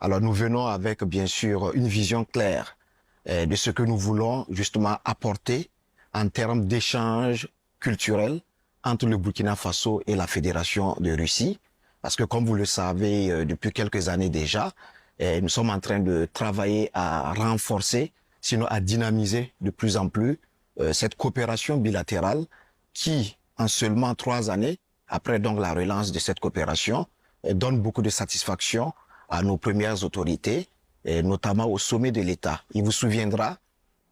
Alors nous venons avec bien sûr une vision claire de ce que nous voulons justement apporter en termes d'échanges culturels entre le Burkina Faso et la Fédération de Russie. Parce que comme vous le savez, depuis quelques années déjà, nous sommes en train de travailler à renforcer, sinon à dynamiser de plus en plus cette coopération bilatérale qui, en seulement 3 années, après donc la relance de cette coopération, donne beaucoup de satisfaction à nos premières autorités, et notamment au sommet de l'État. Il vous souviendra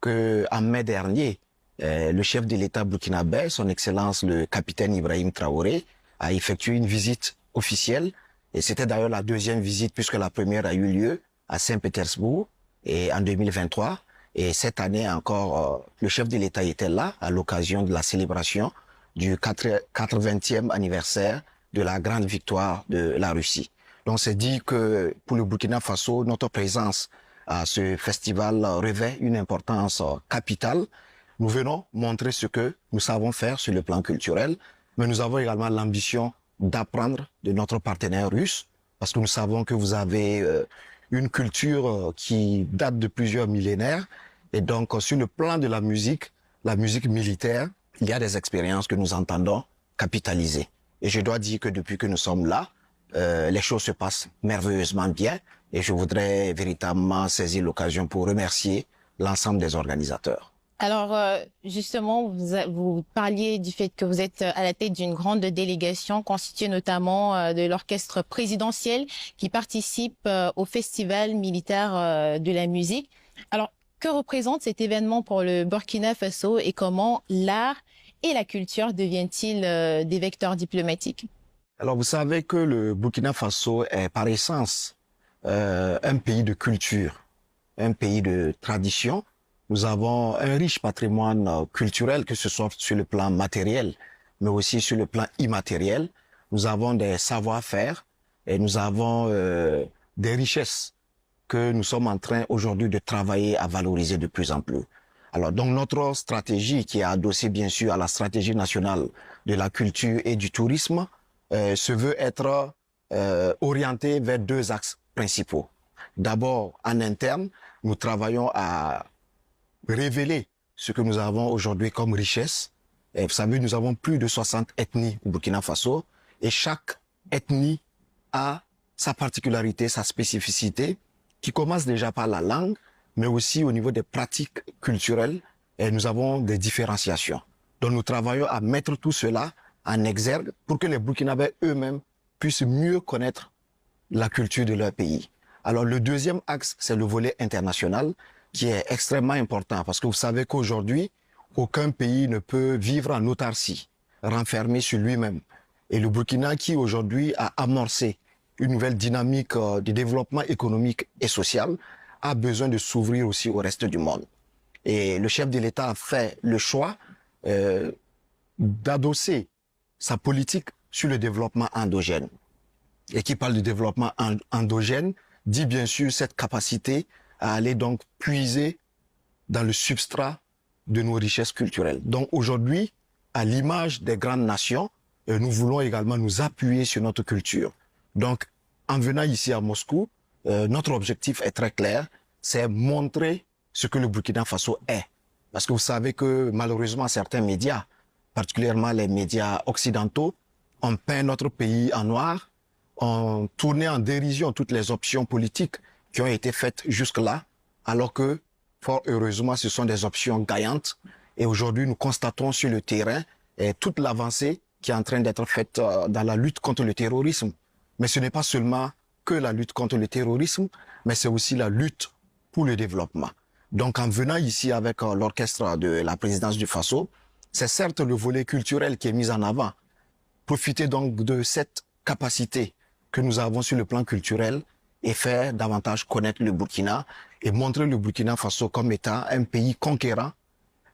qu'en mai dernier, le chef de l'État burkinabé, son Excellence le capitaine Ibrahim Traoré, a effectué une visite officielle. Et c'était d'ailleurs la deuxième visite puisque la première a eu lieu à Saint-Pétersbourg et en 2023. Et cette année encore, le chef de l'État était là à l'occasion de la célébration du 80e anniversaire de la grande victoire de la Russie. Donc c'est dit que pour le Burkina Faso, notre présence à ce festival revêt une importance capitale. Nous venons montrer ce que nous savons faire sur le plan culturel, mais nous avons également l'ambition d'apprendre de notre partenaire russe, parce que nous savons que vous avez une culture qui date de plusieurs millénaires, et donc sur le plan de la musique militaire, il y a des expériences que nous entendons capitaliser. Et je dois dire que depuis que nous sommes là, les choses se passent merveilleusement bien, et je voudrais véritablement saisir l'occasion pour remercier l'ensemble des organisateurs. Alors, justement, vous parliez du fait que vous êtes à la tête d'une grande délégation constituée notamment de l'orchestre présidentiel qui participe au festival militaire de la musique. Alors, que représente cet événement pour le Burkina Faso et comment l'art et la culture deviennent-ils des vecteurs diplomatiques? Alors, vous savez que le Burkina Faso est par essence un pays de culture, un pays de tradition. Nous avons un riche patrimoine culturel, que ce soit sur le plan matériel, mais aussi sur le plan immatériel. Nous avons des savoir-faire et nous avons des richesses que nous sommes en train aujourd'hui de travailler à valoriser de plus en plus. Alors donc notre stratégie, qui est adossée bien sûr à la stratégie nationale de la culture et du tourisme, se veut être orientée vers 2 axes principaux. D'abord, en interne, nous travaillons à révéler ce que nous avons aujourd'hui comme richesse. Et vous savez, nous avons plus de 60 ethnies au Burkina Faso et chaque ethnie a sa particularité, sa spécificité, qui commence déjà par la langue, mais aussi au niveau des pratiques culturelles, et nous avons des différenciations. Donc nous travaillons à mettre tout cela en exergue pour que les Burkinabés eux-mêmes puissent mieux connaître la culture de leur pays. Alors le deuxième axe, c'est le volet international, qui est extrêmement important parce que vous savez qu'aujourd'hui, aucun pays ne peut vivre en autarcie, renfermé sur lui-même. Et le Burkina, qui aujourd'hui a amorcé une nouvelle dynamique de développement économique et social, a besoin de s'ouvrir aussi au reste du monde. Et le chef de l'État a fait le choix d'adosser sa politique sur le développement endogène. Et qui parle de développement endogène, dit bien sûr cette capacité à aller donc puiser dans le substrat de nos richesses culturelles. Donc aujourd'hui, à l'image des grandes nations, nous voulons également nous appuyer sur notre culture. Donc, en venant ici à Moscou, notre objectif est très clair, c'est montrer ce que le Burkina Faso est. Parce que vous savez que malheureusement, certains médias, particulièrement les médias occidentaux, ont peint notre pays en noir, ont tourné en dérision toutes les options politiques qui ont été faites jusque-là, alors que, fort heureusement, ce sont des options gagnantes. Et aujourd'hui, nous constatons sur le terrain toute l'avancée qui est en train d'être faite dans la lutte contre le terrorisme. Mais ce n'est pas seulement que la lutte contre le terrorisme, mais c'est aussi la lutte pour le développement. Donc, en venant ici avec l'orchestre de la présidence du Faso, c'est certes le volet culturel qui est mis en avant. Profiter donc de cette capacité que nous avons sur le plan culturel et faire davantage connaître le Burkina et montrer le Burkina Faso comme étant un pays conquérant,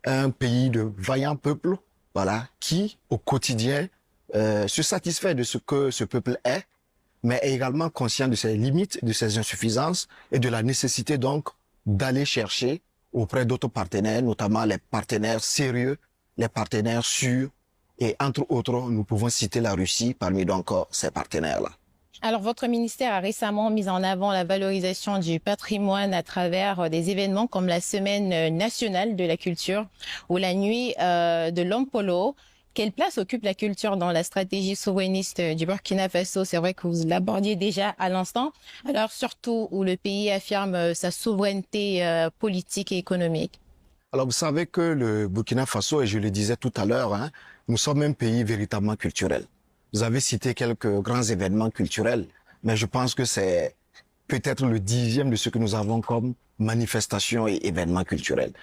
un pays de vaillants peuples, voilà, qui au quotidien se satisfait de ce que ce peuple est, mais est également conscient de ses limites, de ses insuffisances et de la nécessité donc d'aller chercher auprès d'autres partenaires, notamment les partenaires sérieux, les partenaires sûrs, et entre autres, nous pouvons citer la Russie parmi donc ces partenaires-là. Alors, votre ministère a récemment mis en avant la valorisation du patrimoine à travers des événements comme la Semaine nationale de la culture ou la Nuit de l'Ompolo. Quelle place occupe la culture dans la stratégie souverainiste du Burkina Faso? C'est vrai que vous l'abordiez déjà à l'instant. Alors, surtout où le pays affirme sa souveraineté politique et économique. Alors, vous savez que le Burkina Faso, et je le disais tout à l'heure, hein, nous sommes un pays véritablement culturel. Vous avez cité quelques grands événements culturels, mais je pense que c'est peut-être le 10e de ce que nous avons comme manifestations et événements culturels.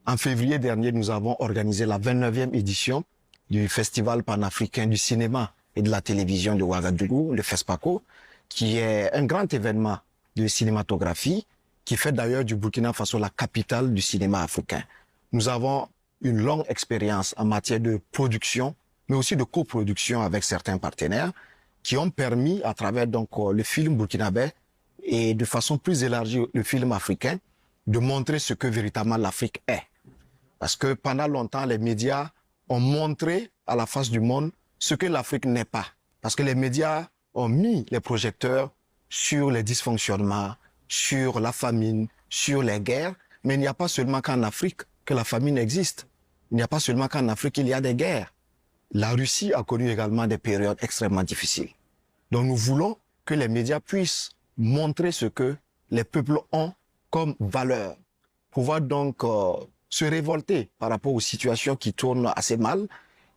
En février dernier, nous avons organisé la 29e édition du Festival panafricain du cinéma et de la télévision de Ouagadougou, le FESPACO, qui est un grand événement de cinématographie qui fait d'ailleurs du Burkina Faso la capitale du cinéma africain. Nous avons une longue expérience en matière de production, mais aussi de coproduction avec certains partenaires qui ont permis, à travers donc le film burkinabé et de façon plus élargie le film africain, de montrer ce que véritablement l'Afrique est. Parce que pendant longtemps, les médias ont montré à la face du monde ce que l'Afrique n'est pas. Parce que les médias ont mis les projecteurs sur les dysfonctionnements, sur la famine, sur les guerres. Mais il n'y a pas seulement qu'en Afrique que la famine existe. Il n'y a pas seulement qu'en Afrique qu'il y a des guerres. La Russie a connu également des périodes extrêmement difficiles. Donc nous voulons que les médias puissent montrer ce que les peuples ont comme valeur. Pouvoir donc se révolter par rapport aux situations qui tournent assez mal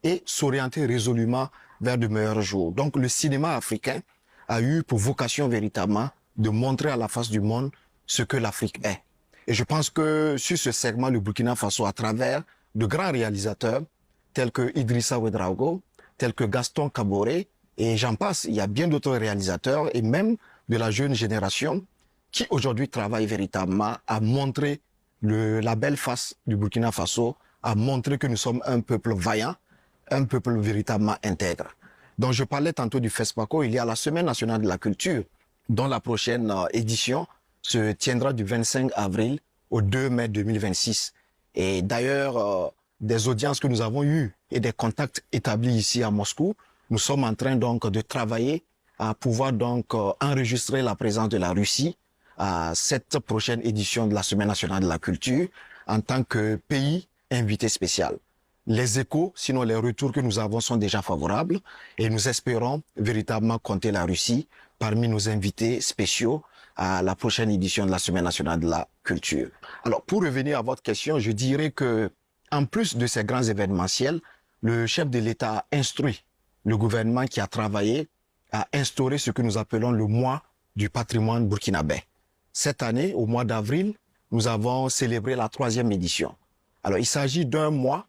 et s'orienter résolument vers de meilleurs jours. Donc le cinéma africain a eu pour vocation véritablement de montrer à la face du monde ce que l'Afrique est. Et je pense que sur ce segment, le Burkina Faso, à travers de grands réalisateurs tels que Idrissa Ouedraogo, tels que Gaston Kaboré, et j'en passe, il y a bien d'autres réalisateurs et même de la jeune génération qui aujourd'hui travaillent véritablement à montrer la belle face du Burkina Faso, à montrer que nous sommes un peuple vaillant, un peuple véritablement intègre. Donc je parlais tantôt du FESPACO, il y a la Semaine nationale de la culture, dont la prochaine édition se tiendra du 25 avril au 2 mai 2026. Et d'ailleurs, des audiences que nous avons eues et des contacts établis ici à Moscou, nous sommes en train donc de travailler à pouvoir donc enregistrer la présence de la Russie à cette prochaine édition de la Semaine nationale de la culture en tant que pays invité spécial. Les échos, sinon les retours que nous avons sont déjà favorables et nous espérons véritablement compter la Russie parmi nos invités spéciaux à la prochaine édition de la Semaine nationale de la culture. Alors, pour revenir à votre question, je dirais que, en plus de ces grands événementiels, le chef de l'État a instruit le gouvernement qui a travaillé à instaurer ce que nous appelons le mois du patrimoine burkinabé. Cette année, au mois d'avril, nous avons célébré la 3e édition. Alors, il s'agit d'un mois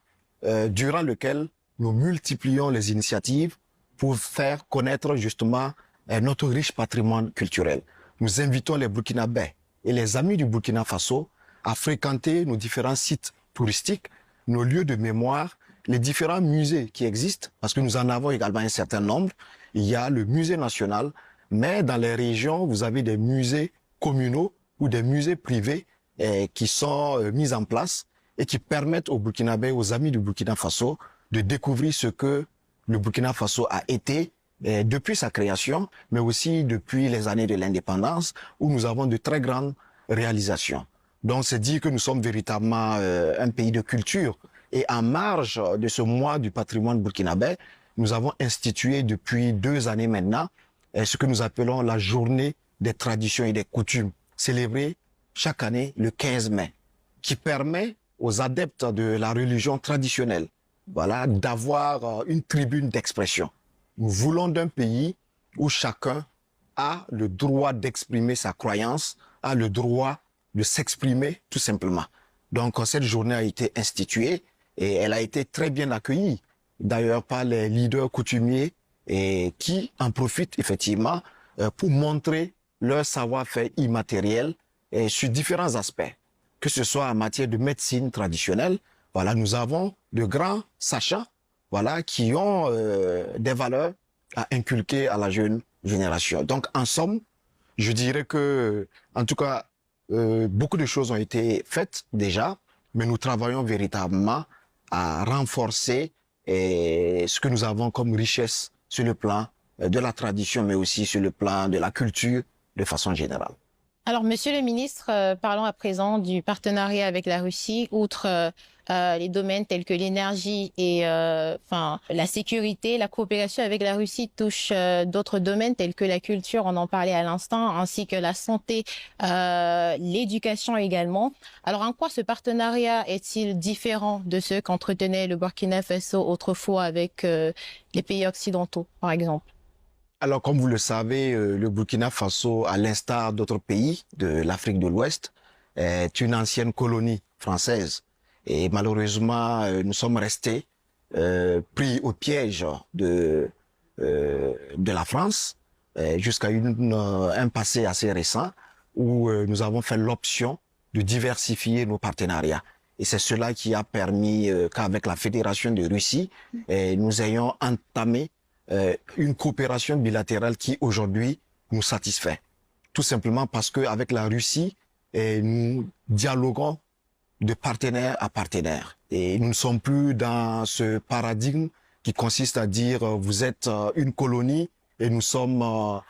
durant lequel nous multiplions les initiatives pour faire connaître justement notre riche patrimoine culturel. Nous invitons les Burkinabés et les amis du Burkina Faso à fréquenter nos différents sites touristiques, nos lieux de mémoire, les différents musées qui existent, parce que nous en avons également un certain nombre. Il y a le musée national, mais dans les régions, vous avez des musées communaux ou des musées privés qui sont mis en place et qui permettent aux Burkinabés, aux amis du Burkina Faso, de découvrir ce que le Burkina Faso a été depuis sa création, mais aussi depuis les années de l'indépendance, où nous avons de très grandes réalisations. Donc, c'est dire que nous sommes véritablement un pays de culture. Et en marge de ce mois du patrimoine burkinabé, nous avons institué depuis 2 années maintenant ce que nous appelons la journée des traditions et des coutumes, célébrée chaque année le 15 mai, qui permet aux adeptes de la religion traditionnelle, voilà, d'avoir une tribune d'expression. Nous voulons d'un pays où chacun a le droit d'exprimer sa croyance, a le droit de s'exprimer tout simplement. Donc cette journée a été instituée et elle a été très bien accueillie, d'ailleurs par les leaders coutumiers et qui en profitent effectivement pour montrer leur savoir-faire immatériel et sur différents aspects, que ce soit en matière de médecine traditionnelle. Voilà, nous avons de grands sachants, voilà, qui ont des valeurs à inculquer à la jeune génération. Donc, en somme, je dirais que, en tout cas, beaucoup de choses ont été faites déjà, mais nous travaillons véritablement à renforcer ce que nous avons comme richesse sur le plan de la tradition, mais aussi sur le plan de la culture de façon générale. Alors, Monsieur le ministre, parlons à présent du partenariat avec la Russie. Outre les domaines tels que l'énergie et la sécurité, la coopération avec la Russie touche d'autres domaines tels que la culture, on en parlait à l'instant, ainsi que la santé, l'éducation également. Alors, en quoi ce partenariat est-il différent de ceux qu'entretenait le Burkina Faso autrefois avec les pays occidentaux, par exemple? Alors, comme vous le savez, le Burkina Faso, à l'instar d'autres pays de l'Afrique de l'Ouest, est une ancienne colonie française. Et malheureusement, nous sommes restés pris au piège de la France jusqu'à un passé assez récent où nous avons fait l'option de diversifier nos partenariats. Et c'est cela qui a permis qu'avec la Fédération de Russie, nous ayons entamé une coopération bilatérale qui aujourd'hui nous satisfait. Tout simplement parce qu'avec la Russie, nous dialoguons de partenaire à partenaire. Et nous ne sommes plus dans ce paradigme qui consiste à dire vous êtes une colonie et nous sommes,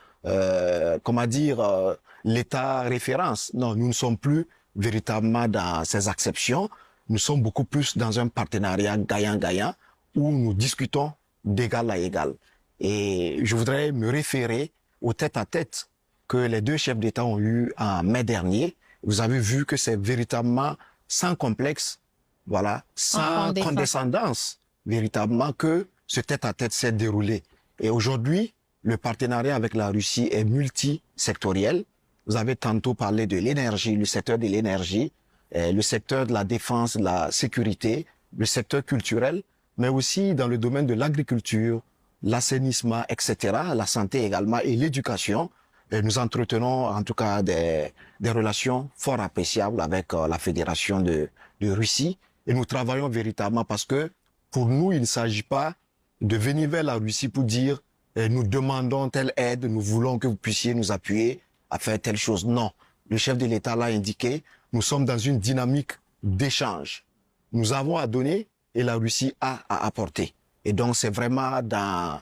l'État référence. Non, nous ne sommes plus véritablement dans ces acceptions. Nous sommes beaucoup plus dans un partenariat gagnant-gagnant où nous discutons d'égal à égal. Et je voudrais me référer au tête-à-tête que les deux chefs d'État ont eu en mai dernier. Vous avez vu que c'est véritablement sans complexe, voilà, sans condescendance, véritablement que ce tête-à-tête s'est déroulé. Et aujourd'hui, le partenariat avec la Russie est multisectoriel. Vous avez tantôt parlé de l'énergie, le secteur de l'énergie, le secteur de la défense, de la sécurité, le secteur culturel, mais aussi dans le domaine de l'agriculture, l'assainissement, etc., la santé également et l'éducation. Et nous entretenons en tout cas des relations fort appréciables avec la Fédération de Russie. Et nous travaillons véritablement parce que pour nous, il ne s'agit pas de venir vers la Russie pour dire nous demandons telle aide, nous voulons que vous puissiez nous appuyer à faire telle chose. Non, le chef de l'État l'a indiqué, nous sommes dans une dynamique d'échange. Nous avons à donner et la Russie a à apporter. Et donc, c'est vraiment dans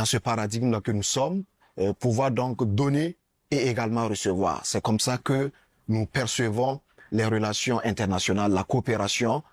ce paradigme-là que nous sommes, pouvoir donc donner et également recevoir. C'est comme ça que nous percevons les relations internationales, la coopération,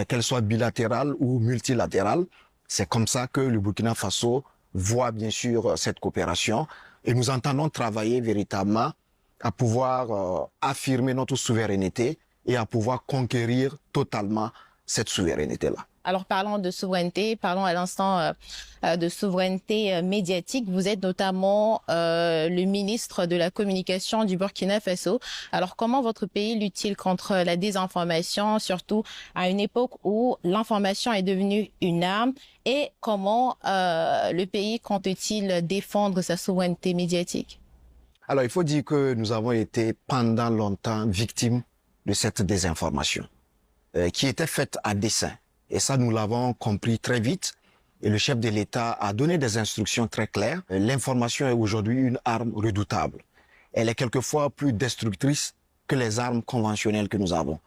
qu'elle soit bilatérale ou multilatérale. C'est comme ça que le Burkina Faso voit bien sûr cette coopération. Et nous entendons travailler véritablement à pouvoir affirmer notre souveraineté et à pouvoir conquérir totalement cette souveraineté-là. Alors, parlons de souveraineté, parlons à l'instant de souveraineté médiatique. Vous êtes notamment le ministre de la communication du Burkina Faso. Alors, comment votre pays lutte-t-il contre la désinformation, surtout à une époque où l'information est devenue une arme? Et comment le pays compte-t-il défendre sa souveraineté médiatique? Alors, il faut dire que nous avons été pendant longtemps victimes de cette désinformation qui était faite à dessein. Et ça, nous l'avons compris très vite. Et le chef de l'État a donné des instructions très claires. L'information est aujourd'hui une arme redoutable. Elle est quelquefois plus destructrice que les armes conventionnelles que nous avons.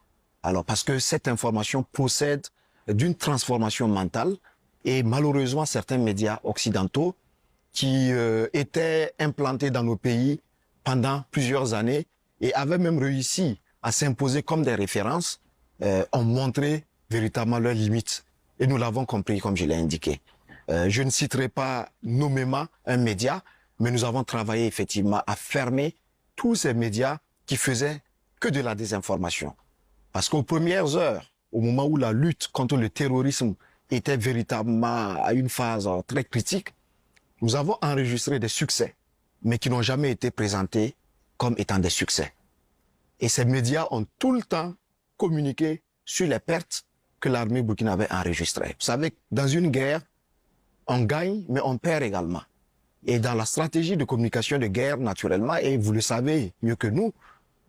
Alors, parce que cette information procède d'une transformation mentale et malheureusement, certains médias occidentaux qui étaient implantés dans nos pays pendant plusieurs années et avaient même réussi à s'imposer comme des références, ont montré véritablement leurs limites. Et nous l'avons compris, comme je l'ai indiqué. Je ne citerai pas nommément un média, mais nous avons travaillé effectivement à fermer tous ces médias qui faisaient que de la désinformation. Parce qu'aux premières heures, au moment où la lutte contre le terrorisme était véritablement à une phase très critique, nous avons enregistré des succès, mais qui n'ont jamais été présentés comme étant des succès. Et ces médias ont tout le temps communiqué sur les pertes que l'armée burkinabé a enregistrées. Vous savez, dans une guerre, on gagne, mais on perd également. Et dans la stratégie de communication de guerre, naturellement, et vous le savez mieux que nous,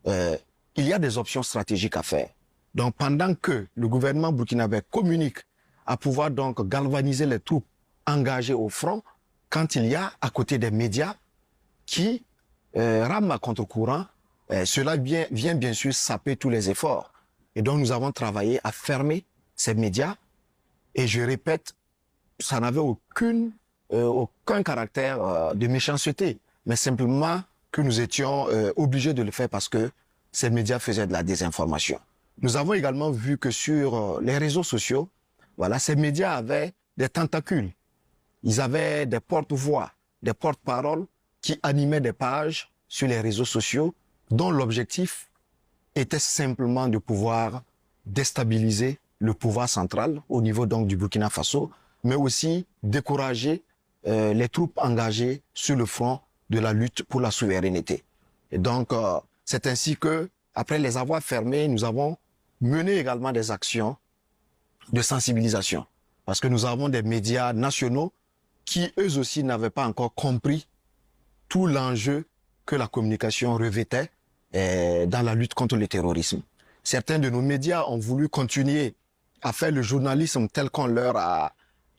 il y a des options stratégiques à faire. Donc, pendant que le gouvernement burkinabé communique à pouvoir donc galvaniser les troupes engagées au front, quand il y a à côté des médias qui rament à contre-courant, cela vient bien sûr saper tous les efforts. Et donc, nous avons travaillé à fermer ces médias. Et je répète, ça n'avait aucune aucun caractère de méchanceté, mais simplement que nous étions obligés de le faire parce que ces médias faisaient de la désinformation. Nous avons également vu que sur les réseaux sociaux, voilà, ces médias avaient des tentacules. Ils avaient des porte-voix, des porte-paroles qui animaient des pages sur les réseaux sociaux dont l'objectif était simplement de pouvoir déstabiliser le pouvoir central au niveau donc du Burkina Faso, mais aussi décourager les troupes engagées sur le front de la lutte pour la souveraineté. Et donc, c'est ainsi que, après les avoir fermés, nous avons mené également des actions de sensibilisation. Parce que nous avons des médias nationaux qui, eux aussi, n'avaient pas encore compris tout l'enjeu que la communication revêtait dans la lutte contre le terrorisme. Certains de nos médias ont voulu continuer à faire le journalisme tel qu'on leur a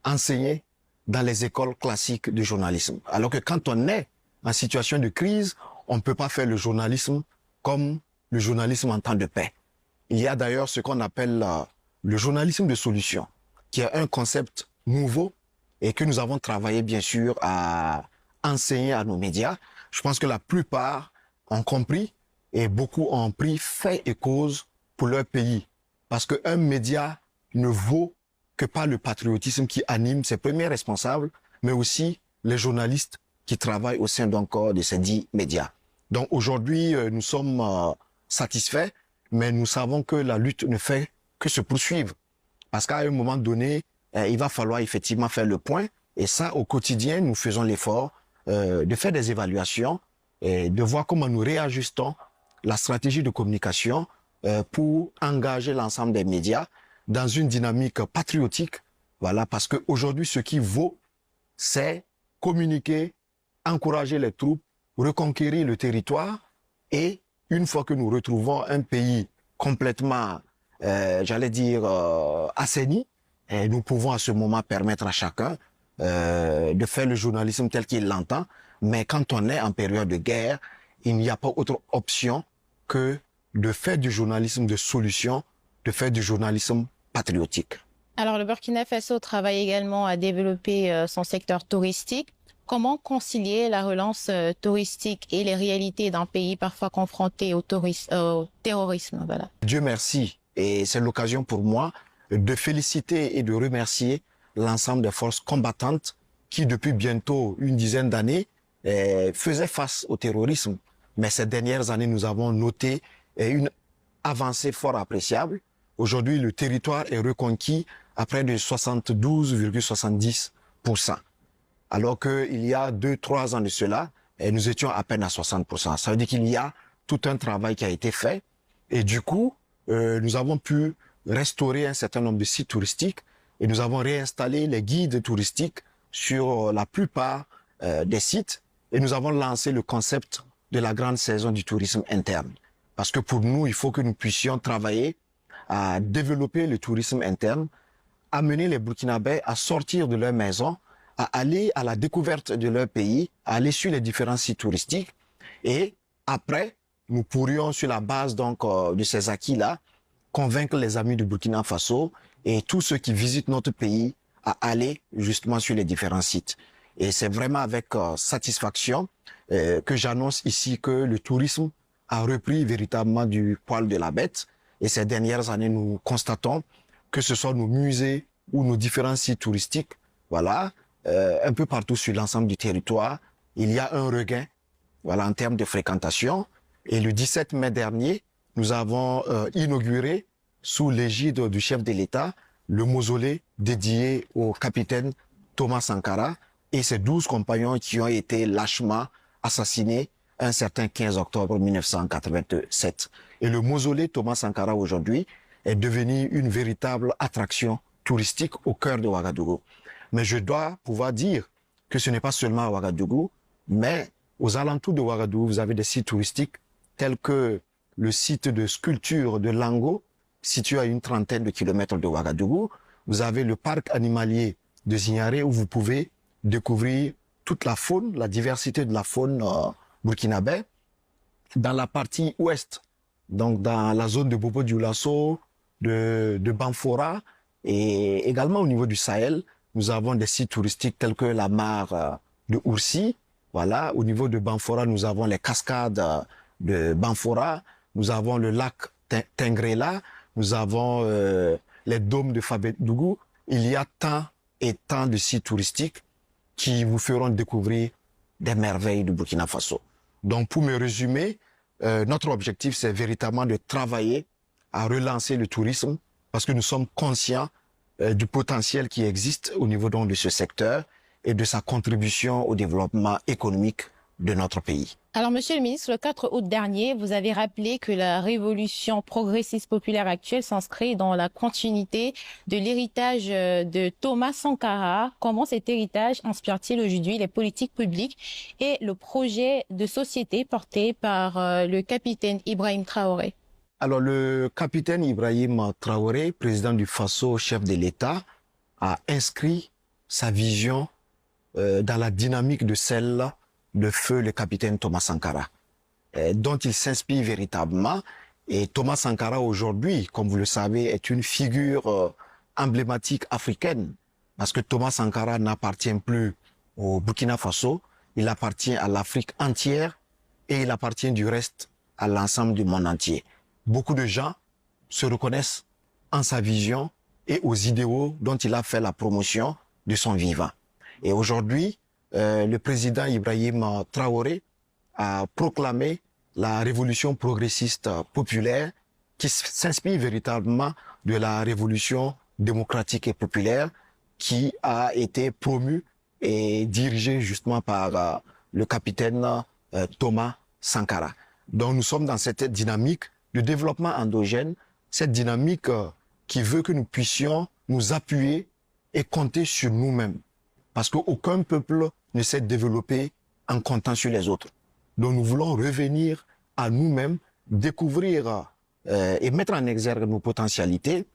enseigné dans les écoles classiques de journalisme. Alors que quand on est en situation de crise, on ne peut pas faire le journalisme comme le journalisme en temps de paix. Il y a d'ailleurs ce qu'on appelle le journalisme de solution, qui est un concept nouveau et que nous avons travaillé bien sûr à enseigner à nos médias. Je pense que la plupart ont compris et beaucoup ont pris fait et cause pour leur pays. Parce qu'un média ne vaut que par le patriotisme qui anime ses premiers responsables, mais aussi les journalistes qui travaillent au sein d'encore de ces 10 médias. Donc aujourd'hui, nous sommes satisfaits, mais nous savons que la lutte ne fait que se poursuivre. Parce qu'à un moment donné, il va falloir effectivement faire le point. Et ça, au quotidien, nous faisons l'effort de faire des évaluations et de voir comment nous réajustons la stratégie de communication pour engager l'ensemble des médias dans une dynamique patriotique. Voilà, parce qu'aujourd'hui, ce qui vaut, c'est communiquer, encourager les troupes, reconquérir le territoire et une fois que nous retrouvons un pays complètement, j'allais dire, assaini, nous pouvons à ce moment permettre à chacun de faire le journalisme tel qu'il l'entend. Mais quand on est en période de guerre, il n'y a pas autre option que de faire du journalisme de solution, de faire du journalisme patriotique. Alors, le Burkina Faso travaille également à développer son secteur touristique. Comment concilier la relance touristique et les réalités d'un pays parfois confronté au terrorisme, voilà. Dieu merci. Et c'est l'occasion pour moi de féliciter et de remercier l'ensemble des forces combattantes qui, depuis bientôt une dizaine d'années, faisaient face au terrorisme. Mais ces dernières années, nous avons noté une avancée fort appréciable. Aujourd'hui, le territoire est reconquis à près de 72,70%. Alors qu'il y a 2-3 ans de cela, nous étions à peine à 60%. Ça veut dire qu'il y a tout un travail qui a été fait. Et du coup, nous avons pu restaurer un certain nombre de sites touristiques et nous avons réinstallé les guides touristiques sur la plupart des sites. Et nous avons lancé le concept de la grande saison du tourisme interne. Parce que pour nous, il faut que nous puissions travailler à développer le tourisme interne, amener les Burkinabés à sortir de leur maison, à aller à la découverte de leur pays, à aller sur les différents sites touristiques. Et après, nous pourrions, sur la base donc de ces acquis-là, convaincre les amis du Burkina Faso et tous ceux qui visitent notre pays à aller justement sur les différents sites. Et c'est vraiment avec satisfaction que j'annonce ici que le tourisme a repris véritablement du poil de la bête. Et ces dernières années, nous constatons que ce soit nos musées ou nos différents sites touristiques, voilà, un peu partout sur l'ensemble du territoire, il y a un regain, voilà, en termes de fréquentation. Et le 17 mai dernier, nous avons inauguré, sous l'égide du chef de l'État, le mausolée dédié au capitaine Thomas Sankara et ses 12 compagnons qui ont été lâchement assassinés un certain 15 octobre 1987. Et le mausolée Thomas Sankara aujourd'hui est devenu une véritable attraction touristique au cœur de Ouagadougou. Mais je dois pouvoir dire que ce n'est pas seulement à Ouagadougou, mais aux alentours de Ouagadougou, vous avez des sites touristiques tels que le site de sculpture de Lango, situé à une trentaine de kilomètres de Ouagadougou. Vous avez le parc animalier de Zignaré où vous pouvez découvrir toute la faune, la diversité de la faune burkinabé. Dans la partie ouest, donc dans la zone de Bobo Dioulasso, de Banfora et également au niveau du Sahel, nous avons des sites touristiques tels que la mare de Oursi. Voilà, au niveau de Banfora, nous avons les cascades de Banfora, nous avons le lac Tengrela, nous avons les dômes de Fabetdougou. Il y a tant et tant de sites touristiques qui vous feront découvrir des merveilles du Burkina Faso. Donc, pour me résumer, notre objectif, c'est véritablement de travailler à relancer le tourisme parce que nous sommes conscients du potentiel qui existe au niveau donc de ce secteur et de sa contribution au développement économique de notre pays. Alors, Monsieur le ministre, le 4 août dernier, vous avez rappelé que la révolution progressiste populaire actuelle s'inscrit dans la continuité de l'héritage de Thomas Sankara. Comment cet héritage inspire-t-il aujourd'hui les politiques publiques et le projet de société porté par le capitaine Ibrahim Traoré? Alors, le capitaine Ibrahim Traoré, président du Faso, chef de l'État, a inscrit sa vision dans la dynamique de celle de feu le capitaine Thomas Sankara, dont il s'inspire véritablement. Et Thomas Sankara, aujourd'hui, comme vous le savez, est une figure emblématique africaine, parce que Thomas Sankara n'appartient plus au Burkina Faso, il appartient à l'Afrique entière et il appartient du reste à l'ensemble du monde entier. Beaucoup de gens se reconnaissent en sa vision et aux idéaux dont il a fait la promotion de son vivant. Et aujourd'hui, le président Ibrahim Traoré a proclamé la révolution progressiste populaire qui s'inspire véritablement de la révolution démocratique et populaire qui a été promue et dirigée justement par le capitaine Thomas Sankara. Donc nous sommes dans cette dynamique de développement endogène, cette dynamique qui veut que nous puissions nous appuyer et compter sur nous-mêmes. Parce qu'aucun peuple ne s'est développé en comptant sur les autres. Donc nous voulons revenir à nous-mêmes, découvrir et mettre en exergue nos potentialités,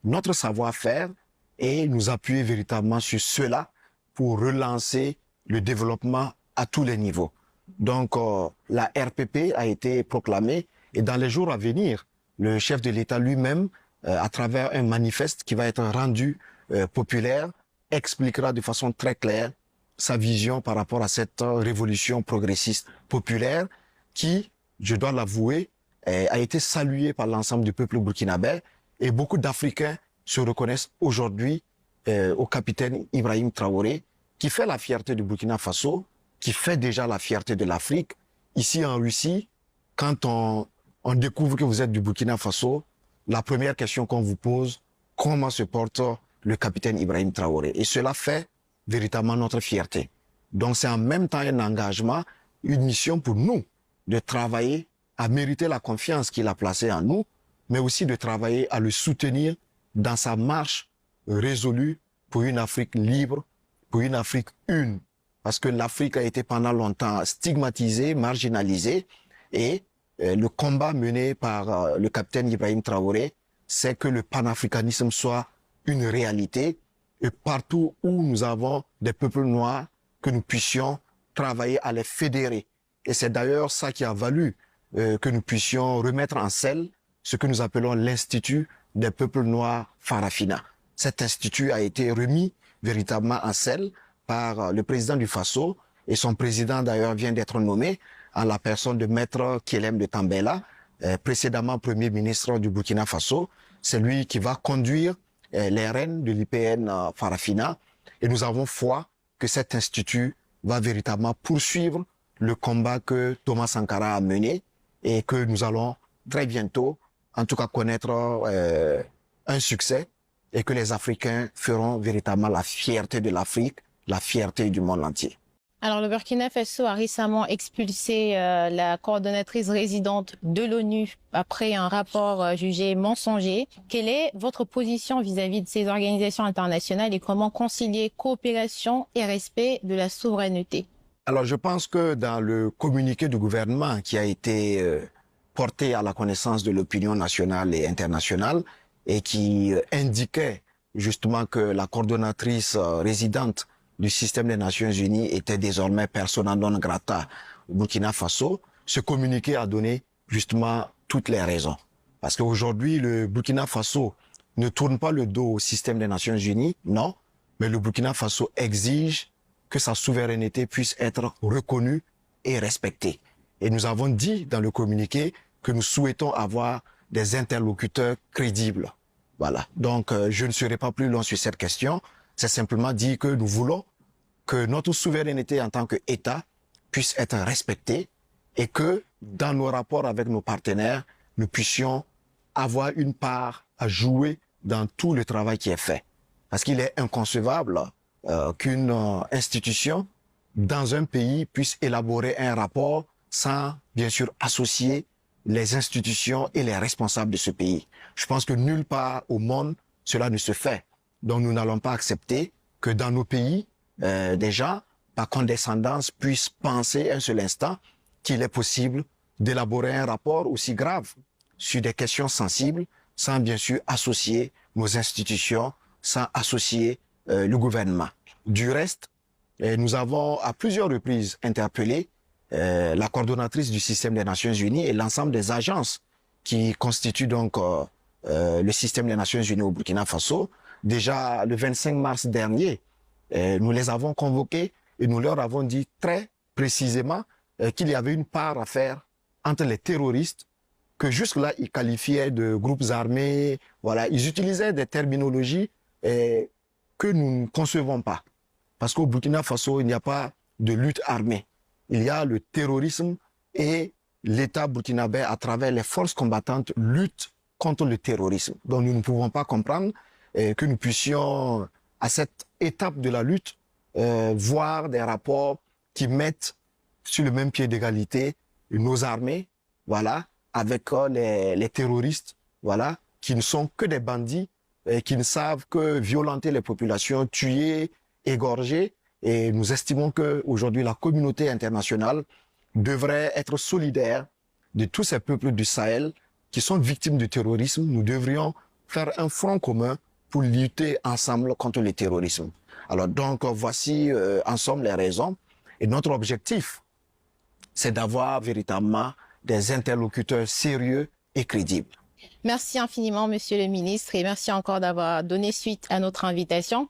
notre savoir-faire et nous appuyer véritablement sur cela pour relancer le développement à tous les niveaux. Donc la RPP a été proclamée et dans les jours à venir, le chef de l'État lui-même, à travers un manifeste qui va être rendu populaire, expliquera de façon très claire sa vision par rapport à cette révolution progressiste populaire qui, je dois l'avouer, a été saluée par l'ensemble du peuple burkinabé et beaucoup d'Africains se reconnaissent aujourd'hui au capitaine Ibrahim Traoré qui fait la fierté du Burkina Faso, qui fait déjà la fierté de l'Afrique. Ici en Russie, quand on découvre que vous êtes du Burkina Faso, la première question qu'on vous pose, comment se porte le capitaine Ibrahim Traoré? Et cela fait véritablement notre fierté. Donc c'est en même temps un engagement, une mission pour nous de travailler à mériter la confiance qu'il a placée en nous, mais aussi de travailler à le soutenir dans sa marche résolue pour une Afrique libre, pour une Afrique une. Parce que l'Afrique a été pendant longtemps stigmatisée, marginalisée, et le combat mené par le capitaine Ibrahim Traoré, c'est que le panafricanisme soit une réalité et partout où nous avons des peuples noirs, que nous puissions travailler à les fédérer. Et c'est d'ailleurs ça qui a valu que nous puissions remettre en selle ce que nous appelons l'Institut des peuples noirs Farafina. Cet institut a été remis véritablement en selle par le président du Faso et son président d'ailleurs vient d'être nommé en la personne de Maître Kelem de Tambela, précédemment Premier ministre du Burkina Faso. C'est lui qui va conduire les rênes de l'IPN Farafina et nous avons foi que cet institut va véritablement poursuivre le combat que Thomas Sankara a mené et que nous allons très bientôt, en tout cas, connaître un succès et que les Africains feront véritablement la fierté de l'Afrique, la fierté du monde entier. Alors, le Burkina Faso a récemment expulsé la coordonnatrice résidente de l'ONU après un rapport jugé mensonger. Quelle est votre position vis-à-vis de ces organisations internationales et comment concilier coopération et respect de la souveraineté? Alors, je pense que dans le communiqué du gouvernement qui a été porté à la connaissance de l'opinion nationale et internationale et qui indiquait justement que la coordonnatrice résidente du système des Nations Unies était désormais persona non grata au Burkina Faso, ce communiqué a donné justement toutes les raisons. Parce qu'aujourd'hui, le Burkina Faso ne tourne pas le dos au système des Nations Unies, non, mais le Burkina Faso exige que sa souveraineté puisse être reconnue et respectée. Et nous avons dit dans le communiqué que nous souhaitons avoir des interlocuteurs crédibles. Voilà. Donc, je ne serai pas plus long sur cette question. C'est simplement dire que nous voulons que notre souveraineté en tant qu'État puisse être respectée et que dans nos rapports avec nos partenaires, nous puissions avoir une part à jouer dans tout le travail qui est fait. Parce qu'il est inconcevable qu'une institution dans un pays puisse élaborer un rapport sans, bien sûr, associer les institutions et les responsables de ce pays. Je pense que nulle part au monde, cela ne se fait. Donc, nous n'allons pas accepter que dans nos pays, des gens, par condescendance, puissent penser un seul instant qu'il est possible d'élaborer un rapport aussi grave sur des questions sensibles sans, bien sûr, associer nos institutions, sans associer le gouvernement. Du reste, nous avons à plusieurs reprises interpellé la coordonnatrice du système des Nations Unies et l'ensemble des agences qui constituent donc le système des Nations Unies au Burkina Faso. Déjà le 25 mars dernier, nous les avons convoqués et nous leur avons dit très précisément qu'il y avait une part à faire entre les terroristes que jusque-là ils qualifiaient de groupes armés. Voilà, ils utilisaient des terminologies que nous ne concevons pas. Parce qu'au Burkina Faso, il n'y a pas de lutte armée. Il y a le terrorisme et l'État burkinabé, à travers les forces combattantes, lutte contre le terrorisme. Donc nous ne pouvons pas comprendre que nous puissions, à cette étape de la lutte, voir des rapports qui mettent sur le même pied d'égalité nos armées, voilà, avec les terroristes, voilà, qui ne sont que des bandits, qui ne savent que violenter les populations, tuer, égorger. Et nous estimons qu'aujourd'hui, la communauté internationale devrait être solidaire de tous ces peuples du Sahel qui sont victimes du terrorisme. Nous devrions faire un front commun pour lutter ensemble contre le terrorisme. Alors donc, voici ensemble les raisons. Et notre objectif, c'est d'avoir véritablement des interlocuteurs sérieux et crédibles. Merci infiniment, Monsieur le ministre, et merci encore d'avoir donné suite à notre invitation.